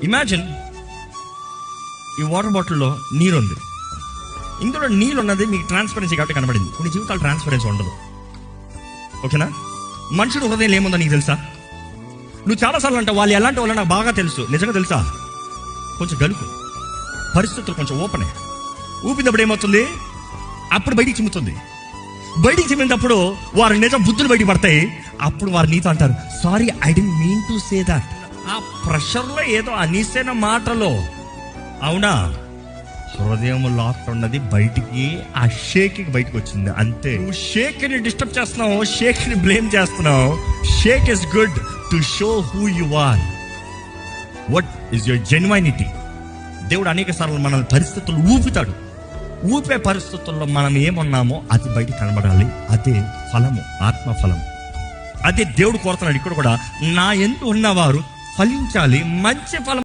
Imagine ఈ water బాటిల్లో నీరు ఉంది. ఇందులో నీళ్ళు ఉన్నది మీకు ట్రాన్స్పరెన్సీ కాబట్టి కనబడింది. కొన్ని జీవితాలు ట్రాన్స్పరెన్సీ ఉండదు. ఓకేనా? మనుషుడు హృదయం ఏముందో నీకు తెలుసా? నువ్వు చాలాసార్లు అంటావు వాళ్ళు ఎలాంటి వాళ్ళు నాకు బాగా తెలుసు. నిజంగా తెలుసా? కొంచెం గనుకు పరిస్థితులు కొంచెం ఓపెనే. ఊపినప్పుడు ఏమవుతుంది? అప్పుడు బయటికి చిమ్ముతుంది. బయటికి చిమ్మినప్పుడు వారు నిజం బుద్ధులు బయటికి పడతాయి. అప్పుడు వారు నీతో అంటారు, sorry I don't mean to say that. ఆ ప్రెషర్లో ఏదో అనేసిన మాటలో అవునా హృదయం లాక్ ఉన్నది బయటికి, ఆ షేక్కి బయటకు వచ్చింది అంతే. నువ్వు షేక్ని డిస్టర్బ్ చేస్తున్నావు, షేక్ని బ్లేమ్ చేస్తున్నావు. Sheikh is good to show who you are, what is your genuinity. దేవుడు అనేక సార్లు మనల్ని పరిస్థితులు ఊపుతాడు. ఊపే పరిస్థితుల్లో మనం ఏమున్నామో అది బయటికి కనబడాలి. అదే ఫలము, ఆత్మ ఫలము. అదే దేవుడు కోరుతున్నాడు ఇక్కడ కూడా. నా యందు ఉన్నవారు ఫలించాలి, మంచి ఫలం